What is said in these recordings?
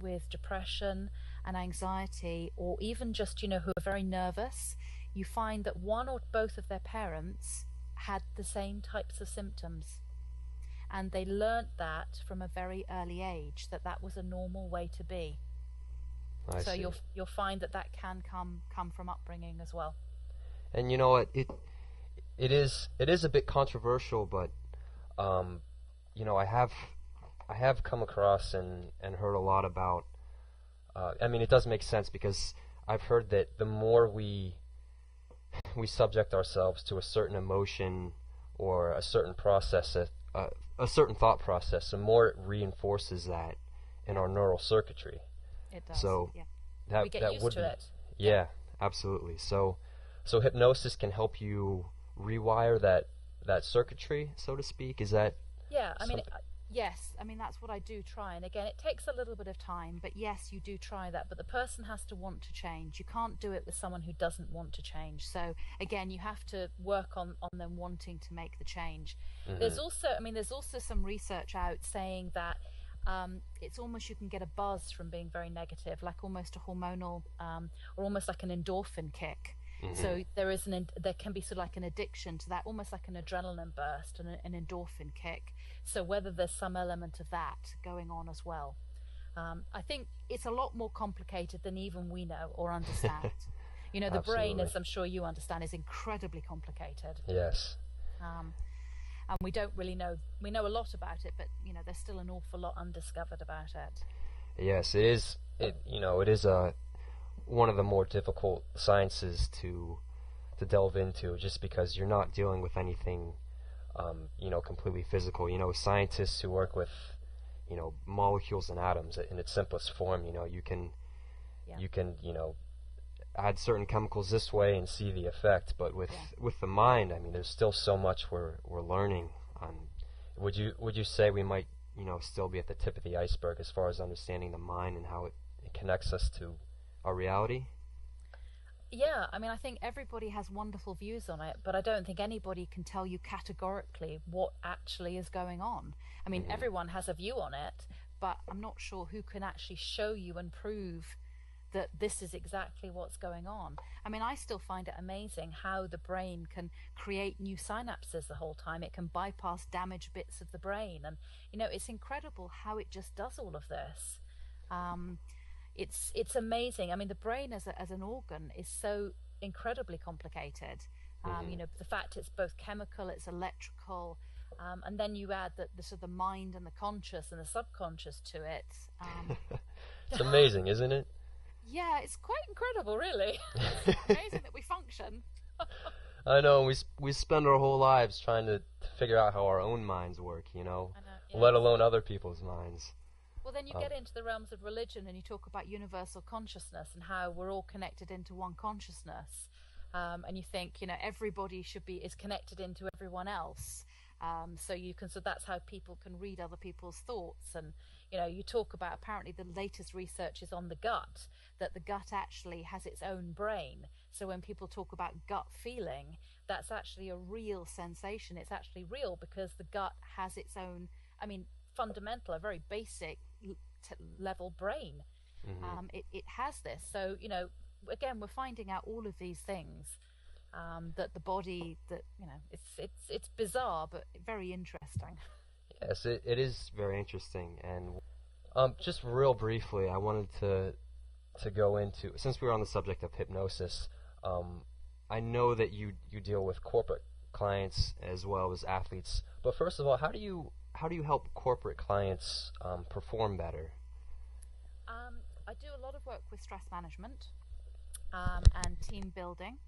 with depression and anxiety, or even just, who are very nervous, you find that one or both of their parents had the same types of symptoms. And they learnt that from a very early age, that that was a normal way to be. I So see. you'll find that can come from upbringing as well. And you know what, it is a bit controversial, but I have come across and heard a lot about. I mean, it does make sense, because I've heard that the more we subject ourselves to a certain emotion or a certain process, a certain thought process, the more it reinforces that in our neural circuitry. It does. So yeah. We get used to it. Yeah, absolutely. So hypnosis can help you rewire that circuitry, so to speak. Is that? Yeah, I mean, yes. I mean, that's what I do try. And again, it takes a little bit of time, but yes, you do try that. But the person has to want to change. You can't do it with someone who doesn't want to change. So again, you have to work on them wanting to make the change. Mm-hmm. There's also some research out saying that it's almost, you can get a buzz from being very negative, like almost a hormonal, or almost like an endorphin kick. Mm-hmm. So there can be sort of like an addiction to that, almost like an adrenaline burst and an endorphin kick. So whether there's some element of that going on as well. I think it's a lot more complicated than even we know or understand. The brain, as I'm sure you understand, is incredibly complicated. Yes. And we don't really know. We know a lot about it, but there's still an awful lot undiscovered about it. Yes, it is. It is one of the more difficult sciences to delve into, just because you're not dealing with anything completely physical. Scientists who work with molecules and atoms in its simplest form, you can add certain chemicals this way and see the effect, but with the mind, I mean, there's still so much we're learning. Would you say we might still be at the tip of the iceberg as far as understanding the mind and how it connects us to our reality? Yeah, I mean, I think everybody has wonderful views on it, but I don't think anybody can tell you categorically what actually is going on. I mean, everyone has a view on it, but I'm not sure who can actually show you and prove that this is exactly what's going on. I mean, I still find it amazing how the brain can create new synapses the whole time. It can bypass damaged bits of the brain, and it's incredible how it just does all of this. It's amazing. I mean, the brain as an organ is so incredibly complicated. The fact it's both chemical, it's electrical, and then you add the sort of the mind and the conscious and the subconscious to it. It's amazing, isn't it? Yeah, it's quite incredible, really. It's amazing that we function. I know. We spend our whole lives trying to figure out how our own minds work, I know, yeah. let alone other people's minds. Well, then you get into the realms of religion, and you talk about universal consciousness and how we're all connected into one consciousness. And you think, everybody is connected into everyone else. So that's how people can read other people's thoughts. And, you talk about, apparently the latest research is on the gut, that the gut actually has its own brain. So when people talk about gut feeling, that's actually a real sensation. It's actually real because the gut has its own, fundamental, a very basic level brain. It has this. So, again, we're finding out all of these things, that the body, it's bizarre, but very interesting. Yes, it is very interesting. And just real briefly, I wanted to go into, since we were on the subject of hypnosis, I know that you deal with corporate clients as well as athletes. But first of all, how do you help corporate clients perform better? I do a lot of work with stress management and team building.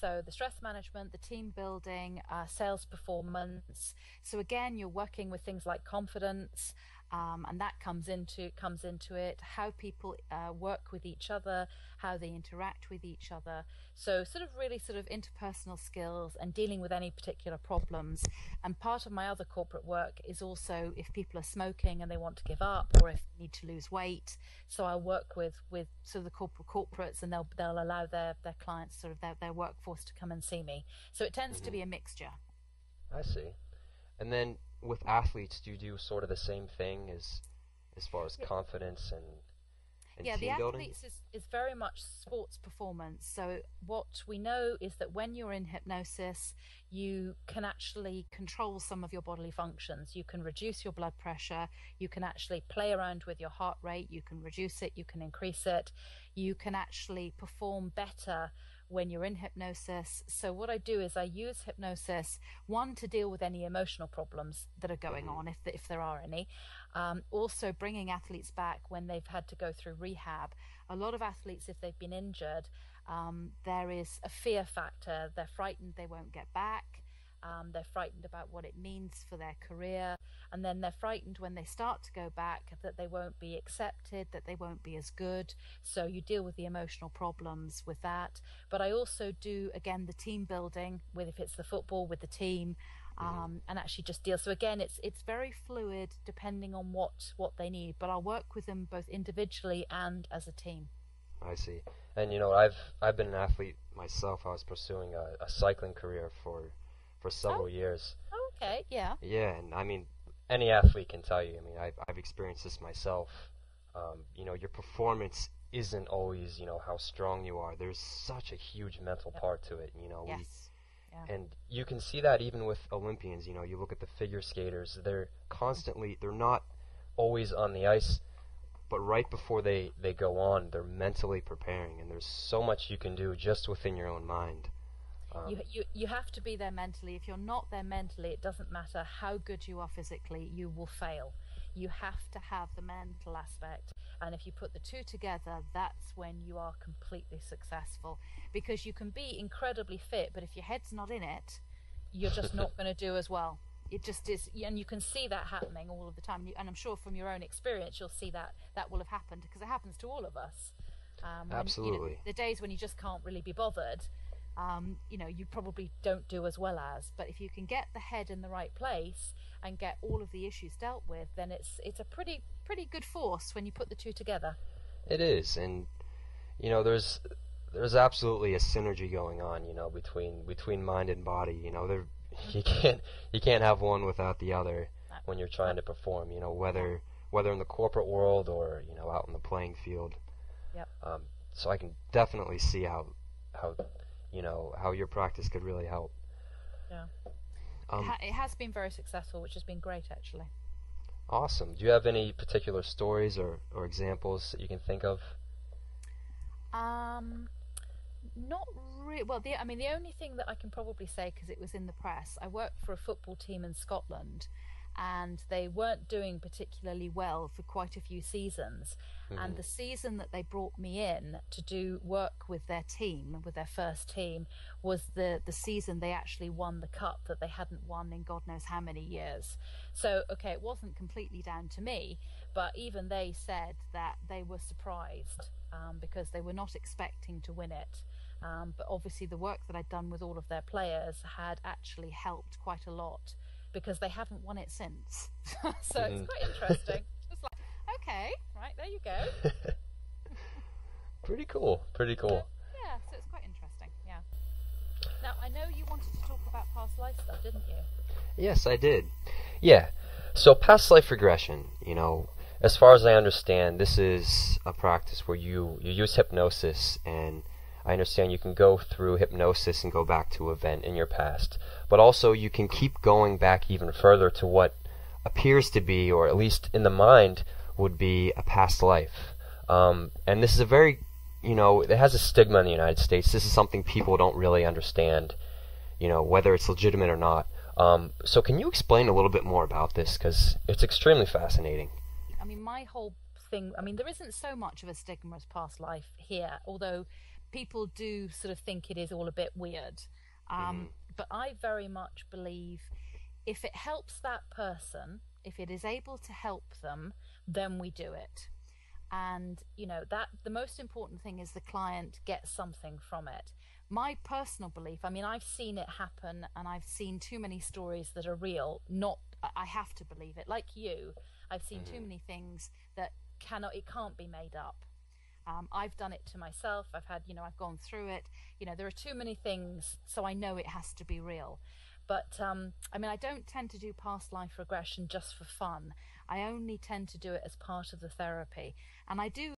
So the stress management, the team building, sales performance. So again, you're working with things like confidence, and that comes into it. How people work with each other, how they interact with each other. So really interpersonal skills and dealing with any particular problems. And part of my other corporate work is also if people are smoking and they want to give up, or if they need to lose weight. So I work with sort of the corporates, and they'll allow their clients, sort of their workforce, to come and see me. So it tends to be a mixture. I see. And then with athletes, do you do sort of the same thing as far as confidence and Yeah, the team building? athletes is very much sports performance. So what we know is that when you're in hypnosis, you can actually control some of your bodily functions. You can reduce your blood pressure, you can actually play around with your heart rate, you can reduce it, you can increase it, you can actually perform better when you're in hypnosis. So what I do is I use hypnosis, one, to deal with any emotional problems that are going Hmm. on, if there are any. Also bringing athletes back when they've had to go through rehab. A lot of athletes, if they've been injured, there is a fear factor. They're frightened they won't get back. They're frightened about what it means for their career, and then they're frightened when they start to go back that they won't be accepted, that they won't be as good. So you deal with the emotional problems with that. But I also do, again, the team building, with if it's the football, with the team, Hmm. and actually just deal. So again, it's very fluid depending on what they need. But I'll work with them both individually and as a team. I see. And I've been an athlete myself. I was pursuing a cycling career for Oh, several years. okay, yeah, Yeah, and I mean, any athlete can tell you. I mean, I've experienced this myself. Your performance isn't always, how strong you are. There's such a huge mental yep, part to it. We yes, yeah, and you can see that even with Olympians. You look at the figure skaters. They're not always on the ice, but right before they go on, they're mentally preparing, and there's so much you can do just within your own mind. you Um, you have to be there mentally. If you're not there mentally, it doesn't matter how good you are physically, you will fail. You have to have the mental aspect, and if you put the two together, that's when you are completely successful. Because you can be incredibly fit, but if your head's not in it, you're just not going to do as well. It just is, and you can see that happening all of the time. And I'm sure from your own experience, you'll see that that will have happened, because it happens to all of us. When Absolutely. the days when you just can't really be bothered, you probably don't do as well as. But if you can get the head in the right place and get all of the issues dealt with, then it's a pretty good force when you put the two together. It is, and there's absolutely a synergy going on, between mind and body. There Mm. you can't have one without the other No, when you're no, trying to perform. yeah, Whether in the corporate world or out in the playing field. yep, Um, so I can definitely see how your practice could really help. yeah. Um, It has been very successful, which has been great actually. awesome. Do you have any particular stories or examples that you can think of? Um, Not really. Well, the only thing that I can probably say, because it was in the press, I worked for a football team in Scotland, and they weren't doing particularly well for quite a few seasons. And Hmm. the season that they brought me in to do work with their team, with their first team, was the season they actually won the cup that they hadn't won in God knows how many years. So, okay, it wasn't completely down to me, but even they said that they were surprised, because they were not expecting to win it. But obviously, the work that I'd done with all of their players had actually helped quite a lot, because they haven't won it since. So it's Hmm. quite interesting. It's like, okay, right, there you go. Pretty cool. Pretty So, cool. yeah, so it's quite interesting. Yeah. Now, I know you wanted to talk about past life stuff, didn't you? Yes, I did. Yeah. So past life regression, as far as I understand, this is a practice where you use hypnosis, and I understand you can go through hypnosis and go back to an event in your past, but also you can keep going back even further to what appears to be, or at least in the mind, would be a past life. And this is it has a stigma in the United States. This is something people don't really understand, whether it's legitimate or not. So can you explain a little bit more about this? Because it's extremely fascinating. I mean, my whole thing, there isn't so much of a stigma as past life here, although people do sort of think it is all a bit weird. Hmm. But I very much believe if it helps that person, if it is able to help them, then we do it. And that the most important thing is the client gets something from it. My personal belief, I've seen it happen, and I've seen too many stories that are real, not I have to believe it, like you. I've seen too Hmm. many things that it can't be made up. I've done it to myself. I've gone through it. There are too many things, so I know it has to be real. But I don't tend to do past life regression just for fun. I only tend to do it as part of the therapy, and I do